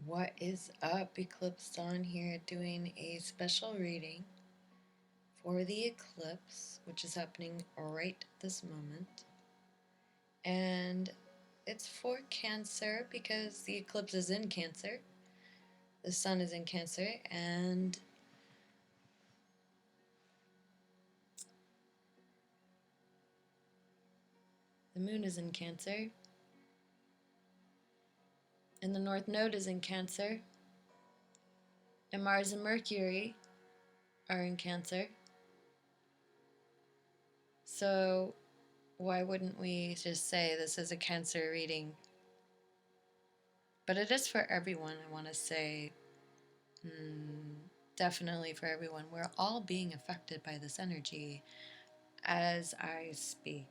What is up, Eclipse Dawn here, doing a special reading for the eclipse, which is happening right this moment. And it's for Cancer because the eclipse is in Cancer. The sun is in Cancer, and the moon is in Cancer, and the North Node is in Cancer, and Mars and Mercury are in Cancer. So why wouldn't we just say this is a Cancer reading? But it is for everyone, I want to say. Definitely for everyone. We're all being affected by this energy as I speak.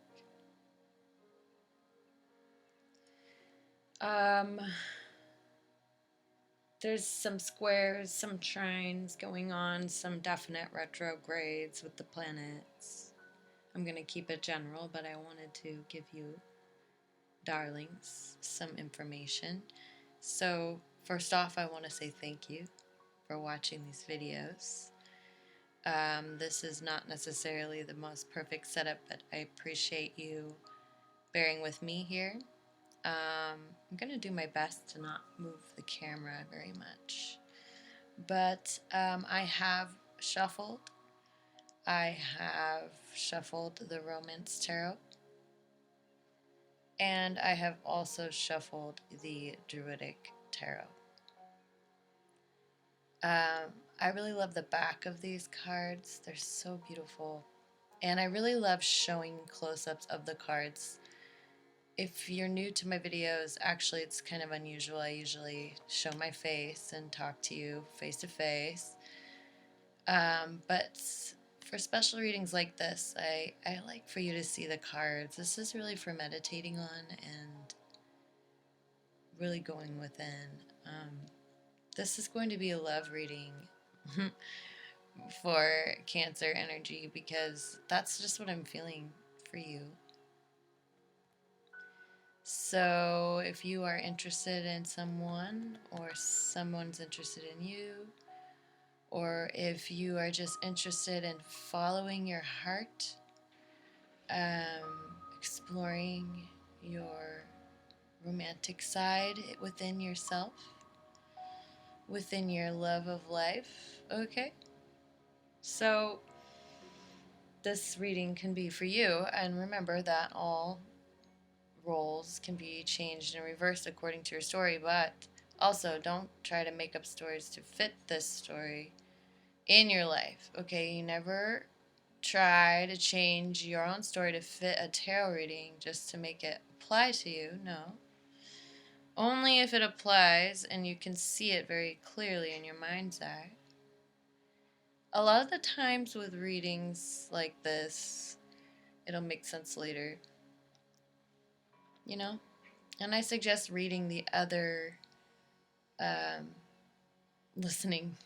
There's some squares, some trines going on, some definite retrogrades with the planets. I'm going to keep it general, but I wanted to give you, darlings, some information. So, first off, I want to say thank you for watching these videos. This is not necessarily the most perfect setup, but I appreciate you bearing with me here. I'm going to do my best to not move the camera very much. But I have shuffled. I have shuffled the Romance Tarot. And I have also shuffled the Druidic Tarot. I really love the back of these cards. They're so beautiful. And I really love showing close-ups of the cards. If you're new to my videos, actually it's kind of unusual. I usually show my face and talk to you face to face. But for special readings like this, I like for you to see the cards. This is really for meditating on and really going within. This is going to be a love reading for Cancer energy because that's just what I'm feeling for you. So if you are interested in someone or someone's interested in you, or if you are just interested in following your heart, exploring your romantic side within yourself, within your love of life, okay? So this reading can be for you, and remember that all roles can be changed and reversed according to your story, but also don't try to make up stories to fit this story in your life, okay? You never try to change your own story to fit a tarot reading just to make it apply to you. No. Only if it applies and you can see it very clearly in your mind's eye. A lot of the times with readings like this, it'll make sense later. You know? And I suggest reading the other, listening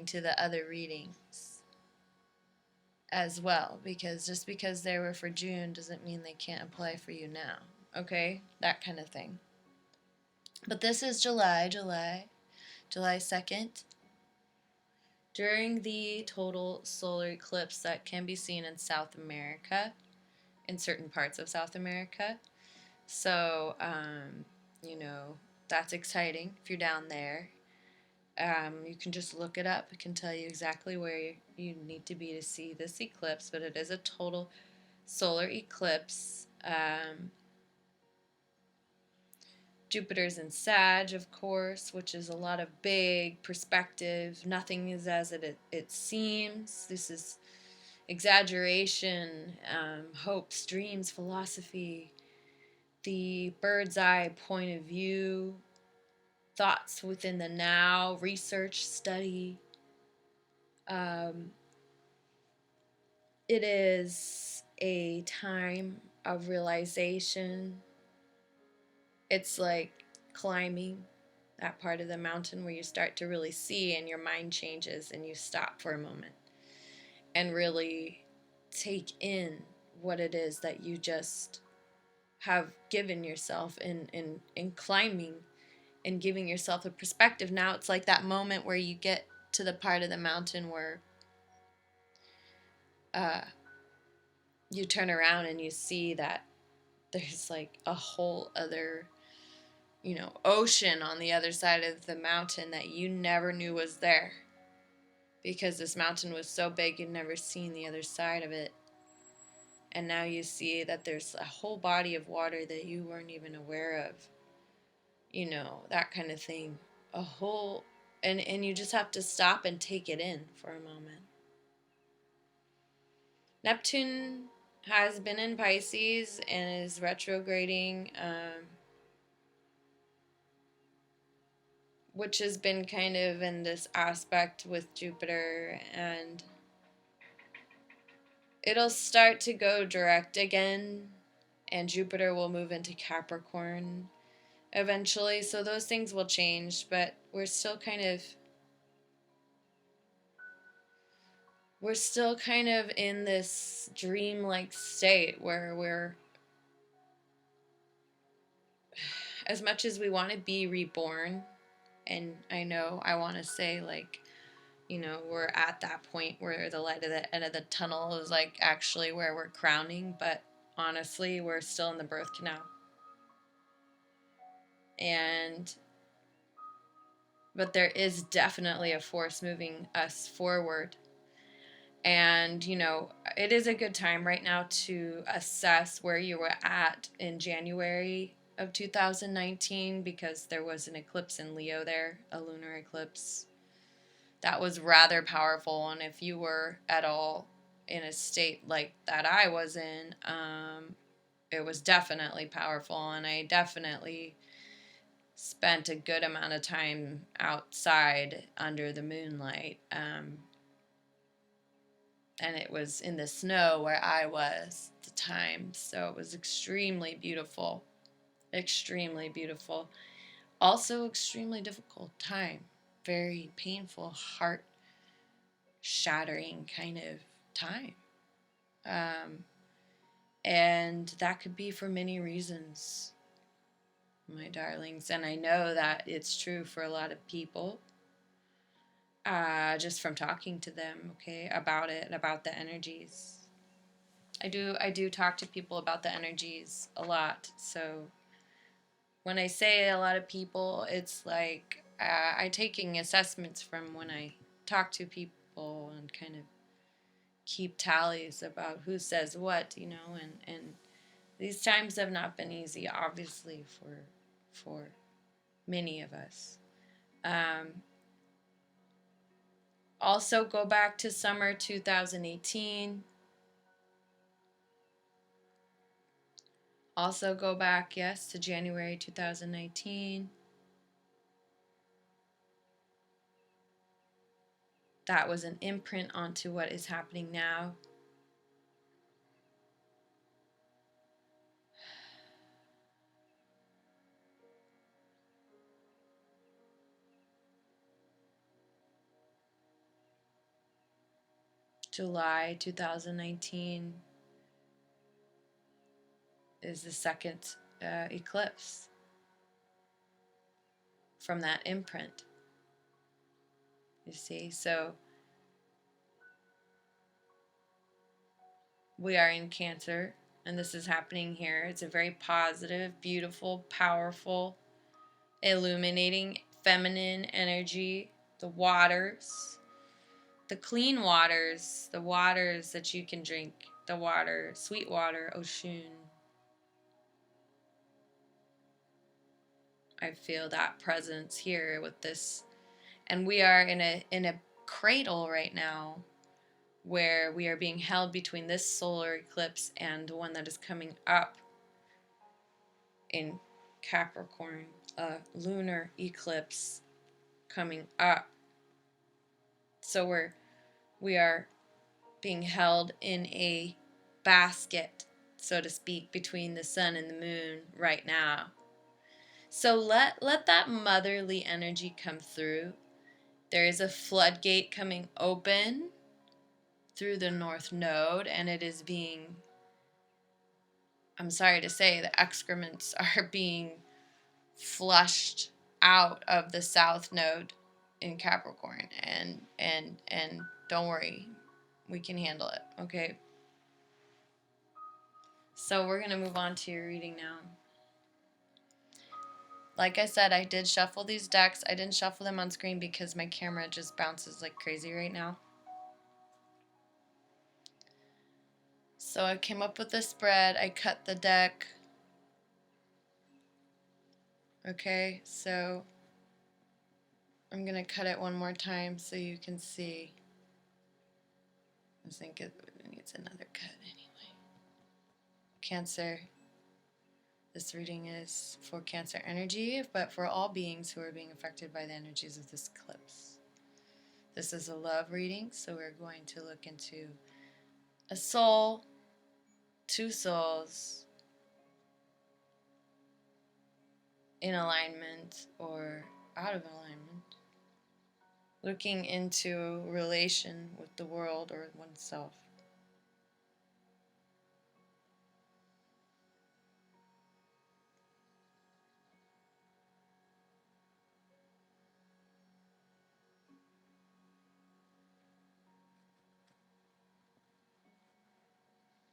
to the other readings as well, because just because they were for June doesn't mean they can't apply for you now, okay? That kind of thing. But this is July 2nd, during the total solar eclipse that can be seen in South America, in certain parts of South America. So, that's exciting if you're down there. You can just look it up. It can tell you exactly where you need to be to see this eclipse, but it is a total solar eclipse. Jupiter's in Sag, of course, which is a lot of big perspective. Nothing is as it seems. This is exaggeration, hopes, dreams, philosophy, the bird's eye point of view, thoughts within the now, research, study. It is a time of realization. It's like climbing that part of the mountain where you start to really see and your mind changes and you stop for a moment and really take in what it is that you just have given yourself in climbing and giving yourself a perspective. Now it's like that moment where you get to the part of the mountain where you turn around and you see that there's like a whole other, ocean on the other side of the mountain that you never knew was there, because this mountain was so big you'd never seen the other side of it. And now you see that there's a whole body of water that you weren't even aware of, that kind of thing. And you just have to stop and take it in for a moment. Neptune has been in Pisces and is retrograding, which has been kind of in this aspect with Jupiter, and it'll start to go direct again, and Jupiter will move into Capricorn eventually, so those things will change, but we're still kind of in this dreamlike state where we're, as much as we want to be reborn, and I know I want to say, like, we're at that point where the light at the end of the tunnel is like actually where we're crowning, but honestly, we're still in the birth canal. But there is definitely a force moving us forward. And, it is a good time right now to assess where you were at in January of 2019, because there was an eclipse in Leo there, a lunar eclipse. That was rather powerful, and if you were at all in a state like that I was in, it was definitely powerful, and I definitely spent a good amount of time outside under the moonlight, and it was in the snow where I was at the time, so it was extremely beautiful, also extremely difficult time, very painful, heart shattering kind of time, and that could be for many reasons, my darlings, and I know that it's true for a lot of people, just from talking to them, okay, about it, about the energies. I do talk to people about the energies a lot, so when I say a lot of people, it's like I'm taking assessments from when I talk to people and kind of keep tallies about who says what, and these times have not been easy, obviously, for many of us. Also, go back to summer 2018. Also go back, yes, to January 2019. That was an imprint onto what is happening now. July 2019 is the second eclipse from that imprint. You see, so we are in Cancer, and this is happening here. It's a very positive, beautiful, powerful, illuminating, feminine energy. The waters, the clean waters, the waters that you can drink, the water, sweet water, ocean. I feel that presence here with this, and we are in a cradle right now, where we are being held between this solar eclipse and the one that is coming up in Capricorn, a lunar eclipse coming up. So we are being held in a basket, so to speak, between the sun and the moon right now. So let that motherly energy come through. There is a floodgate coming open through the North Node, and it is being, I'm sorry to say, the excrements are being flushed out of the South Node in Capricorn, and don't worry, we can handle it, okay? So we're going to move on to your reading now. Like I said, I did shuffle these decks. I didn't shuffle them on screen because my camera just bounces like crazy right now. So I came up with a spread. I cut the deck. Okay, so I'm going to cut it one more time so you can see. I think it needs another cut anyway. Cancer. This reading is for Cancer energy, but for all beings who are being affected by the energies of this eclipse. This is a love reading, so we're going to look into a soul, two souls in alignment or out of alignment, looking into relation with the world or oneself.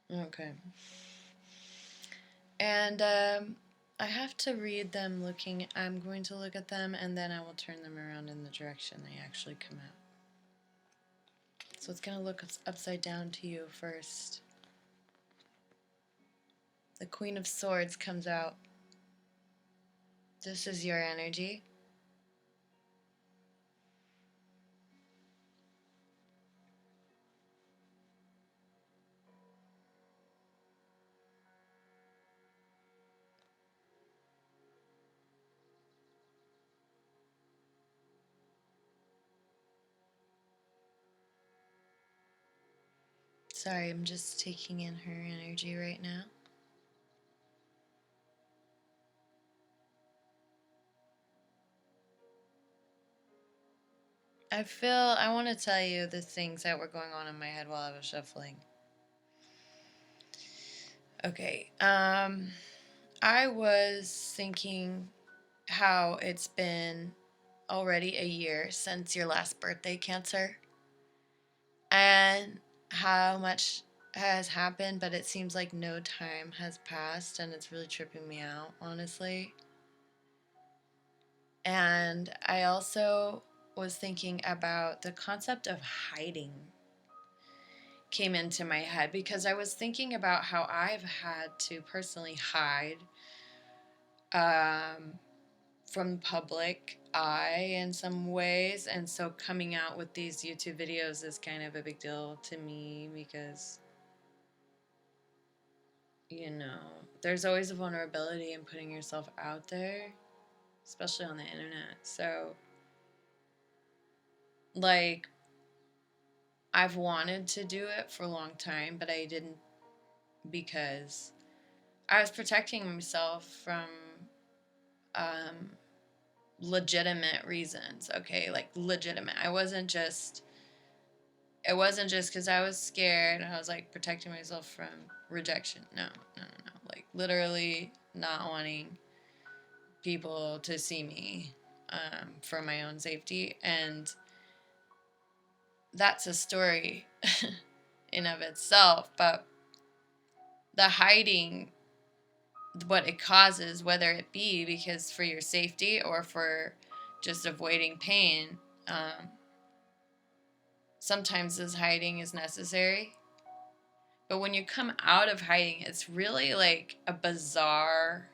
Okay. And I have to read them looking. I'm going to look at them and then I will turn them around in the direction they actually come out. So it's going to look upside down to you first. The Queen of Swords comes out. This is your energy. Sorry, I'm just taking in her energy right now. I want to tell you the things that were going on in my head while I was shuffling. Okay, I was thinking how it's been already a year since your last birthday, Cancer, and how much has happened, but it seems like no time has passed, and it's really tripping me out, honestly. And I also was thinking about the concept of hiding came into my head because I was thinking about how I've had to personally hide from public eye in some ways, and so coming out with these YouTube videos is kind of a big deal to me because, you know, there's always a vulnerability in putting yourself out there, especially on the internet. So, like, I've wanted to do it for a long time, but I didn't because I was protecting myself from legitimate reasons. Okay, like legitimate. It wasn't just because I was scared and I was like protecting myself from rejection. No. Like literally not wanting people to see me for my own safety. And that's a story in of itself. But the hiding, what it causes, whether it be because for your safety or for just avoiding pain, sometimes this hiding is necessary. But when you come out of hiding, it's really like a bizarre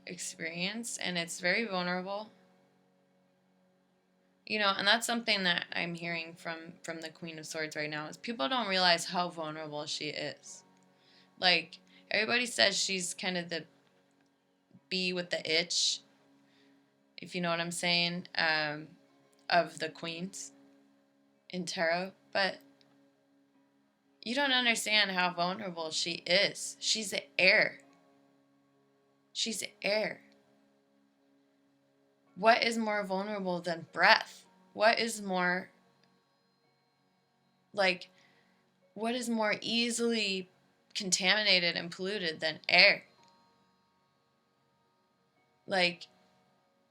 experience, and it's very vulnerable. You know, and that's something that I'm hearing from the Queen of Swords right now is people don't realize how vulnerable she is. Like, everybody says she's kind of the bee with the itch, if you know what I'm saying, of the queens in tarot. But you don't understand how vulnerable she is. She's the air. She's the air. What is more vulnerable than breath? What is more easily contaminated and polluted than air? Like,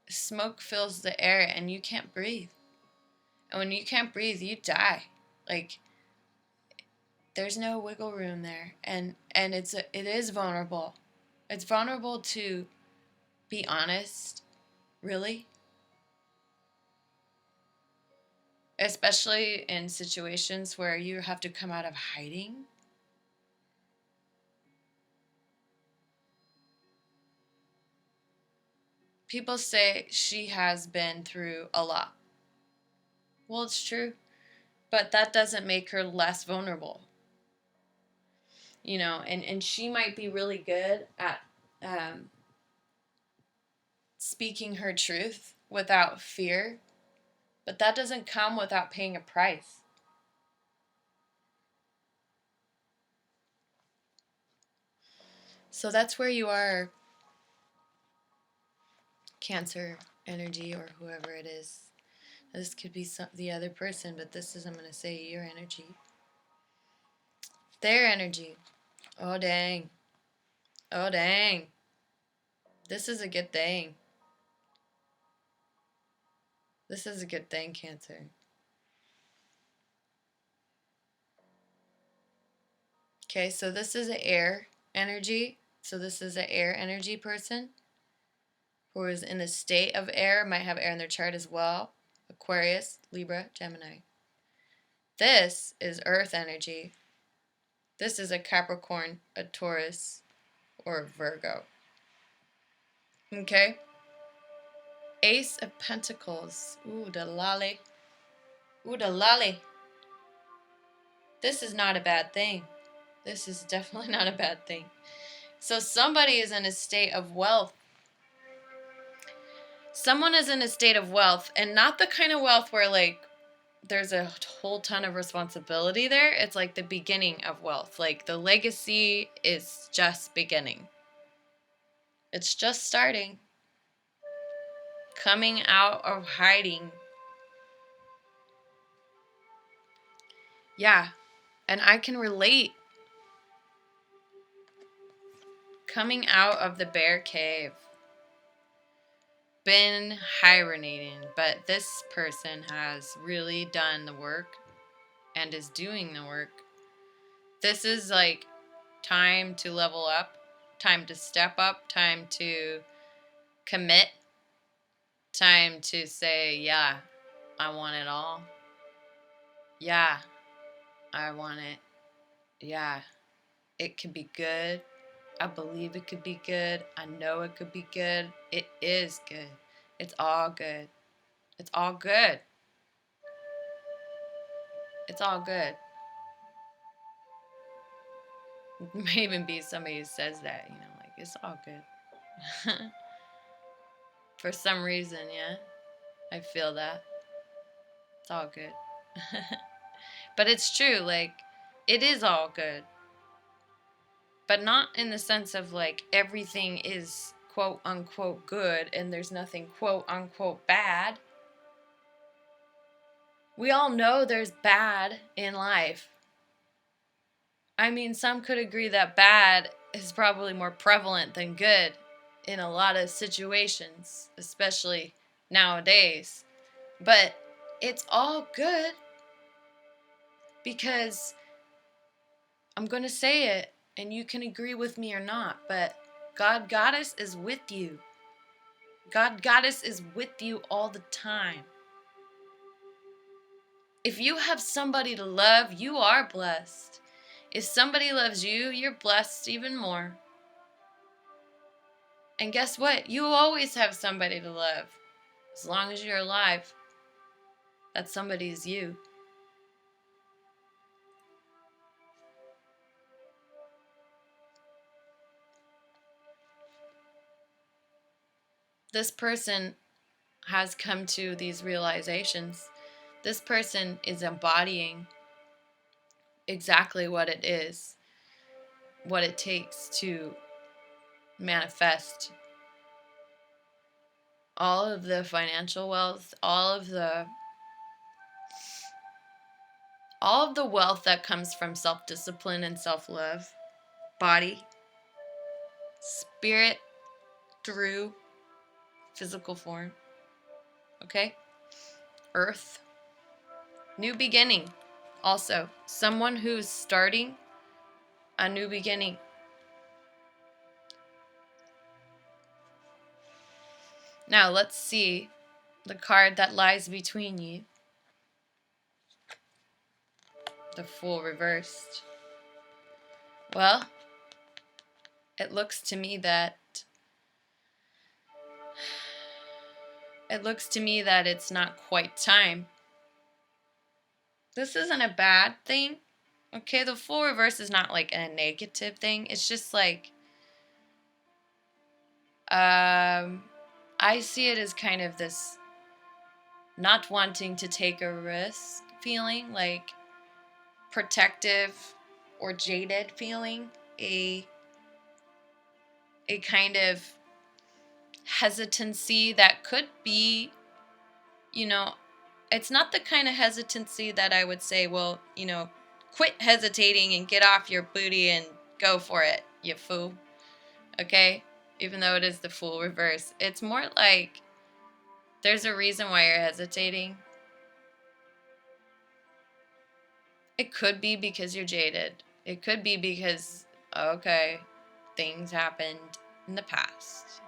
smoke fills the air and you can't breathe. And when you can't breathe, you die. Like, there's no wiggle room there. And it is vulnerable. It's vulnerable to be honest, really. Especially in situations where you have to come out of hiding. People say she has been through a lot. Well, it's true, but that doesn't make her less vulnerable. You know, and she might be really good at speaking her truth without fear, but that doesn't come without paying a price. So that's where you are, Cancer energy, or whoever it is. This could be the other person, but this is, I'm going to say, your energy. Their energy. Oh, dang. Oh, dang. This is a good thing. This is a good thing, Cancer. Okay, so this is an air energy. So this is an air energy person who is in a state of air, might have air in their chart as well. Aquarius, Libra, Gemini. This is earth energy. This is a Capricorn, a Taurus, or a Virgo. Okay? Ace of Pentacles. Ooh, the lolly. Ooh, the lolly. This is not a bad thing. This is definitely not a bad thing. So somebody is in a state of wealth. Someone is in a state of wealth, and not the kind of wealth where, like, there's a whole ton of responsibility there. It's like the beginning of wealth. Like, the legacy is just beginning. It's just starting. Coming out of hiding. Yeah, and I can relate. Coming out of the bear cave. Been hibernating, but this person has really done the work and is doing the work. This is like time to level up, time to step up, time to commit, time to say, yeah, I want it all. Yeah, I want it. Yeah, it could be good. I believe it could be good. I know it could be good. It is good. It's all good. It's all good. It's all good. It may even be somebody who says that, you know, like, it's all good. For some reason, yeah. I feel that. It's all good. But it's true, like, it is all good. But not in the sense of, like, everything is quote unquote good and there's nothing quote unquote bad. We all know there's bad in life. I mean, some could agree that bad is probably more prevalent than good in a lot of situations, especially nowadays. But it's all good because I'm going to say it, and you can agree with me or not, but God Goddess is with you. God Goddess is with you all the time. If you have somebody to love, you are blessed. If somebody loves you, you're blessed even more. And guess what? You always have somebody to love. As long as you're alive, that somebody is you. This person has come to these realizations. This person is embodying exactly what it is, what it takes to manifest all of the financial wealth, all of the wealth that comes from self-discipline and self-love, body, spirit, through physical form. Okay? Earth. New beginning. Also, someone who's starting a new beginning. Now, let's see the card that lies between you. The Fool reversed. Well, it looks to me that it's not quite time. This isn't a bad thing. Okay, the Fool reverse is not like a negative thing. It's just like I see it as kind of this not wanting to take a risk feeling, like protective or jaded feeling, a kind of hesitancy that could be, it's not the kind of hesitancy that I would say, well, quit hesitating and get off your booty and go for it, you fool. Okay? Even though it is the Fool reverse. It's more like there's a reason why you're hesitating. It could be because you're jaded. It could be because, okay, things happened in the past.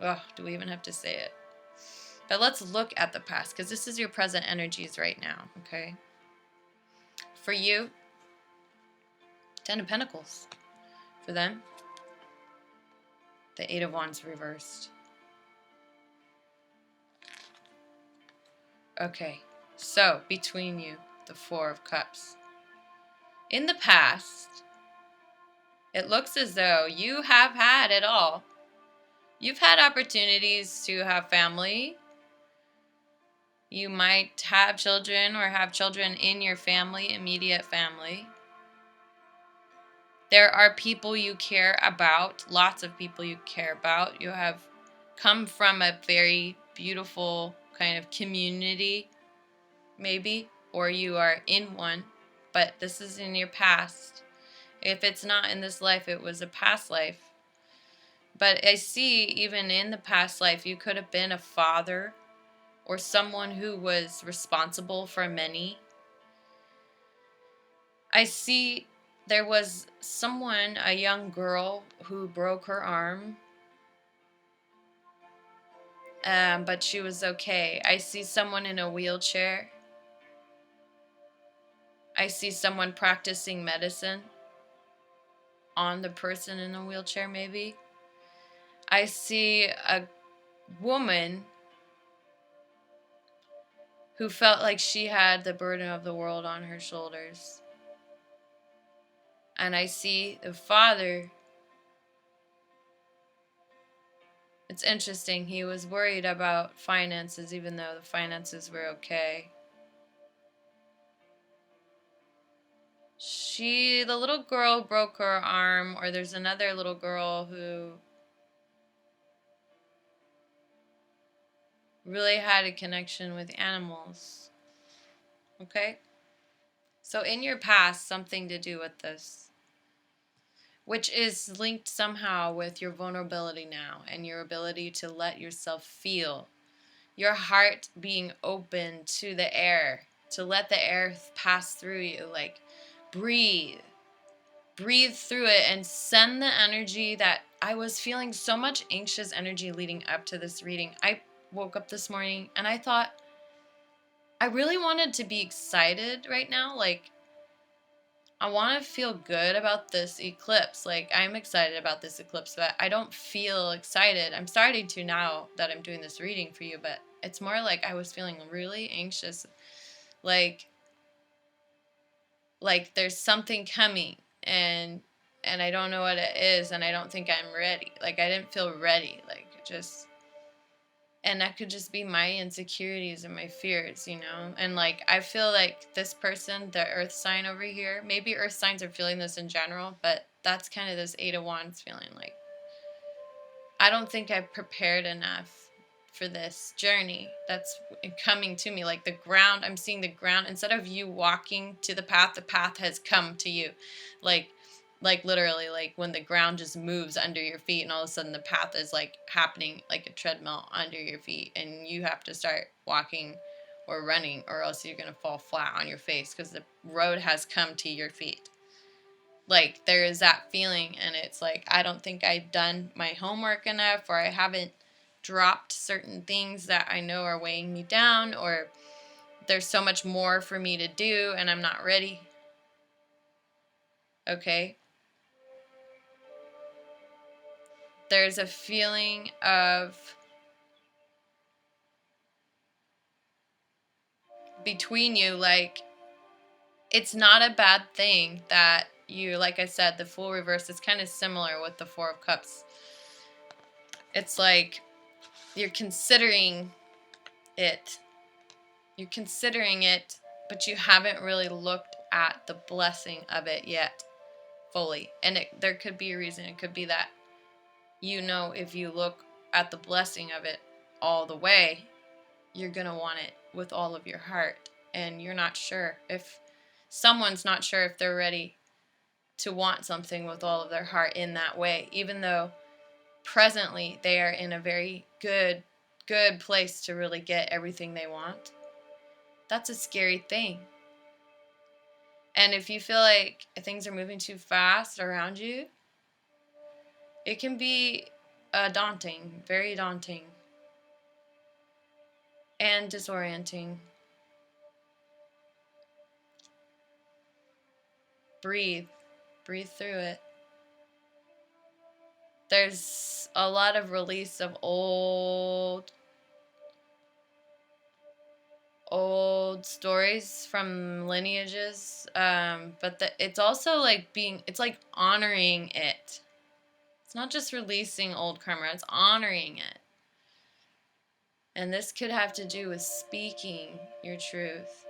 Ugh, do we even have to say it? But let's look at the past, because this is your present energies right now, okay? For you, 10 of Pentacles. For them, the 8 of Wands reversed. Okay, so between you, the 4 of Cups. In the past, it looks as though you have had it all. You've had opportunities to have family. You might have children or have children in your family, immediate family. There are people you care about, lots of people you care about. You have come from a very beautiful kind of community, maybe, or you are in one, but this is in your past. If it's not in this life, it was a past life. But I see even in the past life, you could have been a father or someone who was responsible for many. I see there was someone, a young girl, who broke her arm, but she was okay. I see someone in a wheelchair. I see someone practicing medicine on the person in the wheelchair, maybe. I see a woman who felt like she had the burden of the world on her shoulders. And I see the father. It's interesting. He was worried about finances, even though the finances were okay. The little girl broke her arm, or there's another little girl who really had a connection with animals. Okay? So in your past, something to do with this, which is linked somehow with your vulnerability now and your ability to let yourself feel, your heart being open to the air, to let the air pass through you, like breathe through it and send the energy that I was feeling so much anxious energy leading up to this reading. I woke up this morning and I thought I really wanted to be excited right now. Like, I want to feel good about this eclipse. Like, I'm excited about this eclipse, but I don't feel excited. I'm starting to now that I'm doing this reading for you, but it's more like I was feeling really anxious. Like there's something coming and I don't know what it is, and I don't think I'm ready. Like, I didn't feel ready. Like, just, and that could just be my insecurities and my fears, And like, I feel like this person, the earth sign over here, maybe earth signs are feeling this in general, but that's kind of this 8 of Wands feeling. Like, I don't think I've prepared enough for this journey that's coming to me. Like, the ground, I'm seeing the ground. Instead of you walking to the path has come to you. Like, like literally, like when the ground just moves under your feet and all of a sudden the path is like happening like a treadmill under your feet, and you have to start walking or running, or else you're going to fall flat on your face because the road has come to your feet. Like there is that feeling, and it's like, I don't think I've done my homework enough, or I haven't dropped certain things that I know are weighing me down, or there's so much more for me to do and I'm not ready. Okay? There's a feeling of between you, like it's not a bad thing that you, like I said, the Fool reverse is kind of similar with the Four of Cups. It's like you're considering it. You're considering it, but you haven't really looked at the blessing of it yet fully. And there could be a reason. It could be that, you know, if you look at the blessing of it all the way, you're going to want it with all of your heart. And you're not sure if someone's not sure if they're ready to want something with all of their heart in that way, even though presently they are in a very good place to really get everything they want. That's a scary thing. And if you feel like things are moving too fast around you, it can be daunting, very daunting, and disorienting. Breathe through it. There's a lot of release of old stories from lineages, but it's also like it's like honoring it. It's not just releasing old karma, it's honoring it. And this could have to do with speaking your truth.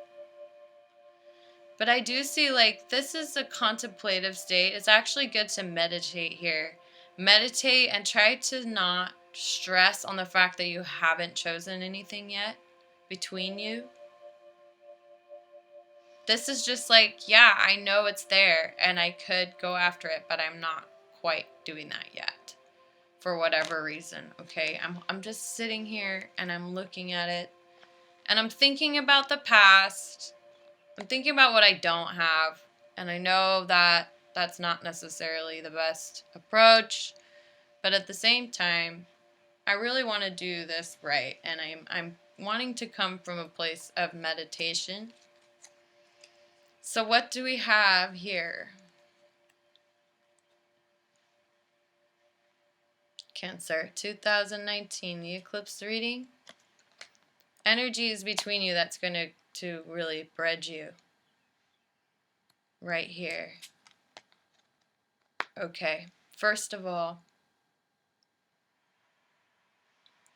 But I do see, like, this is a contemplative state. It's actually good to meditate here. Meditate and try to not stress on the fact that you haven't chosen anything yet between you. This is just like, yeah, I know it's there and I could go after it, but I'm not quite doing that yet for whatever reason, okay? I'm just sitting here and I'm looking at it and I'm thinking about the past. I'm thinking about what I don't have, and I know that that's not necessarily the best approach, but at the same time, I really want to do this right, and I'm wanting to come from a place of meditation. So what do we have here? Cancer, 2019, the eclipse reading. Energy is between you that's going to really bridge you. Right here. Okay, first of all,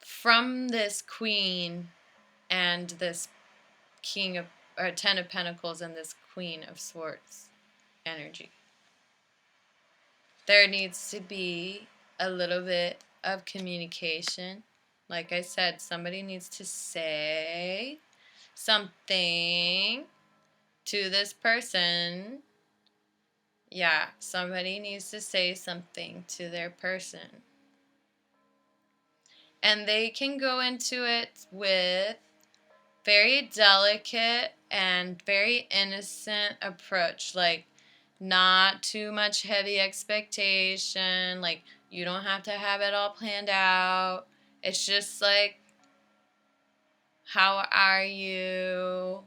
from this Queen and this King of, or 10 of Pentacles and this Queen of Swords energy, there needs to be a little bit of communication. Like I said, somebody needs to say something to this person. Yeah, somebody needs to say something to their person. And they can go into it with very delicate and very innocent approach, like not too much heavy expectation, like you don't have to have it all planned out. It's just like, how are you?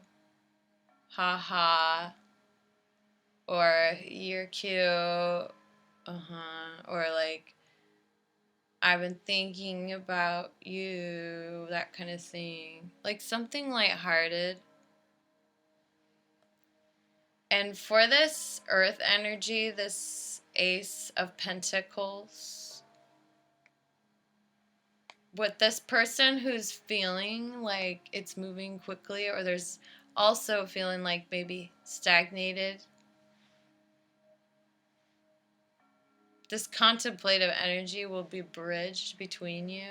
Ha ha. Or you're cute. Or like, I've been thinking about you, that kind of thing. Like something lighthearted. And for this earth energy, this Ace of Pentacles, with this person who's feeling like it's moving quickly, or there's also feeling like maybe stagnated, this contemplative energy will be bridged between you.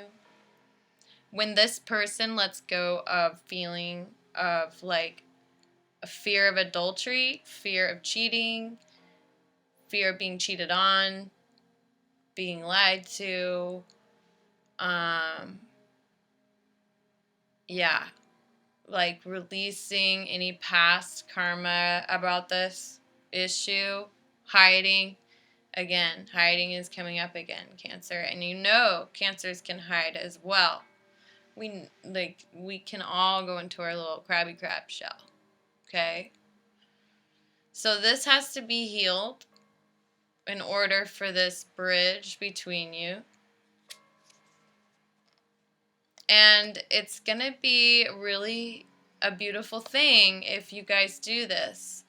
When this person lets go of feeling of like a fear of adultery, fear of cheating, fear of being cheated on, being lied to, yeah, like releasing any past karma about this issue, hiding. Again, hiding is coming up again, Cancer. And you know Cancers can hide as well. We can all go into our little Krabby Crab shell. Okay? So this has to be healed in order for this bridge between you. And it's going to be really a beautiful thing if you guys do this.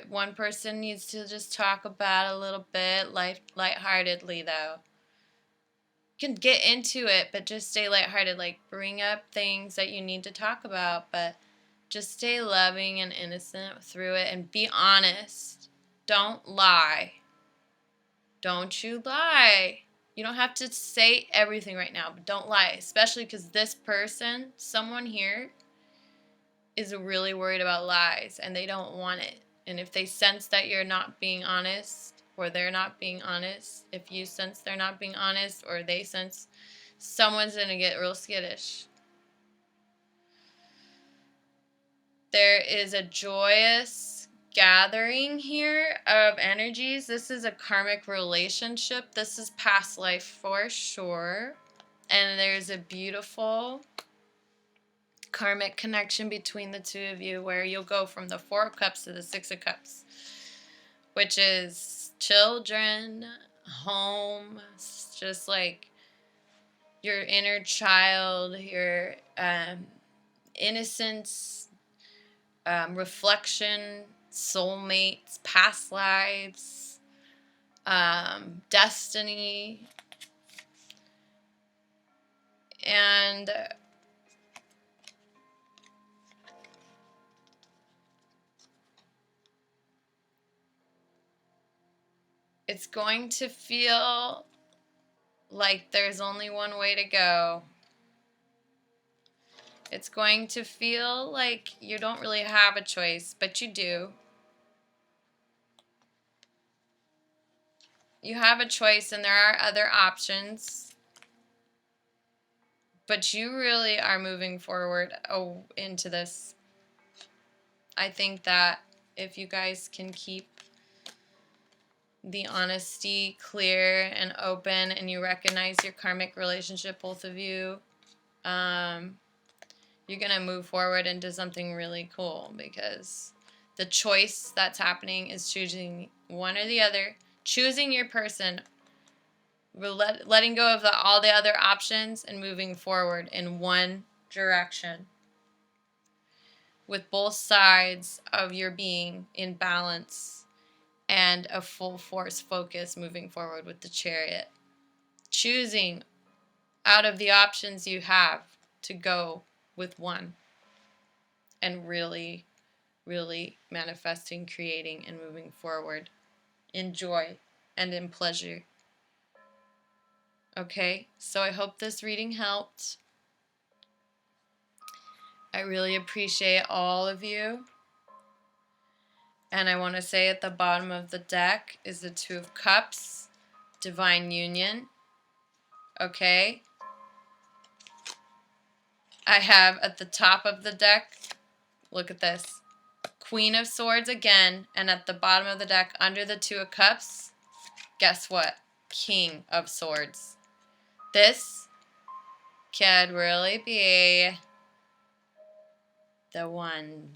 One person needs to just talk about it a little bit, lightheartedly though. You can get into it, but just stay lighthearted. Like, bring up things that you need to talk about, but just stay loving and innocent through it and be honest. Don't lie. Don't you lie. You don't have to say everything right now, but don't lie, especially because this person, someone here, is really worried about lies and they don't want it. And if they sense that you're not being honest or they're not being honest, if you sense they're not being honest or they sense, someone's going to get real skittish. There is a joyous gathering here of energies. This is a karmic relationship. This is past life for sure. And there's a beautiful karmic connection between the two of you where you'll go from the Four of Cups to the Six of Cups, which is children, home. It's just like your inner child, your innocence, reflection, soulmates, past lives, destiny, and it's going to feel like there's only one way to go. It's going to feel like you don't really have a choice, but you do. You have a choice and there are other options, but you really are moving forward into this. I think that if you guys can keep the honesty clear and open and you recognize your karmic relationship, both of you, you're going to move forward into something really cool because the choice that's happening is choosing one or the other, choosing your person, letting go of all the other options and moving forward in one direction with both sides of your being in balance and a full force focus moving forward with the Chariot. Choosing out of the options you have to go with one and really, really manifesting, creating, and moving forward in joy and in pleasure. Okay, so I hope this reading helped. I really appreciate all of you. And I want to say at the bottom of the deck is the Two of Cups, Divine Union. Okay. I have at the top of the deck, look at this, Queen of Swords again. And at the bottom of the deck, under the Two of Cups, guess what? King of Swords. This could really be the one.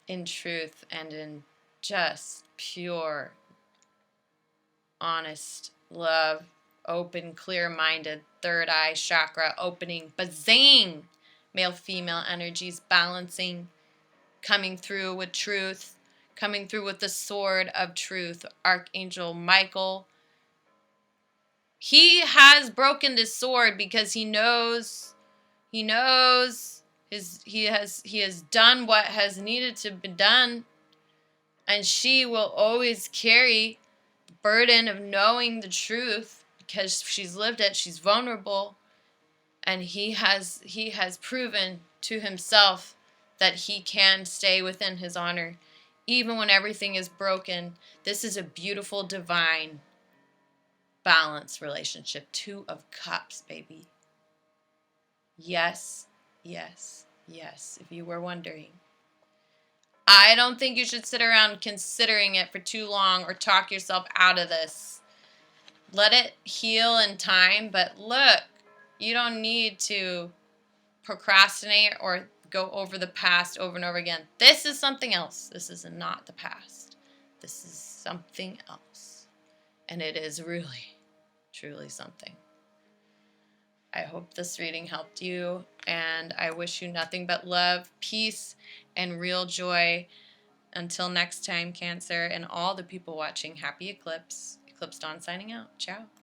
In truth and in just pure, honest love, open, clear-minded, third eye chakra opening, bazing, male-female energies balancing, coming through with truth, coming through with the sword of truth, Archangel Michael. He has broken this sword because he knows he has done what has needed to be done, and she will always carry the burden of knowing the truth because she's lived it. She's vulnerable, and he has proven to himself that he can stay within his honor, Even when everything is broken, this is a beautiful, divine, balanced relationship. 2 of Cups, baby. Yes, yes, yes, if you were wondering. I don't think you should sit around considering it for too long or talk yourself out of this. Let it heal in time, but look, you don't need to procrastinate or go over the past over and over again. This is something else. This is not the past. This is something else. And it is really, truly something. I hope this reading helped you, and I wish you nothing but love, peace, and real joy. Until next time, Cancer, and all the people watching, happy eclipse. Eclipse Dawn signing out. Ciao.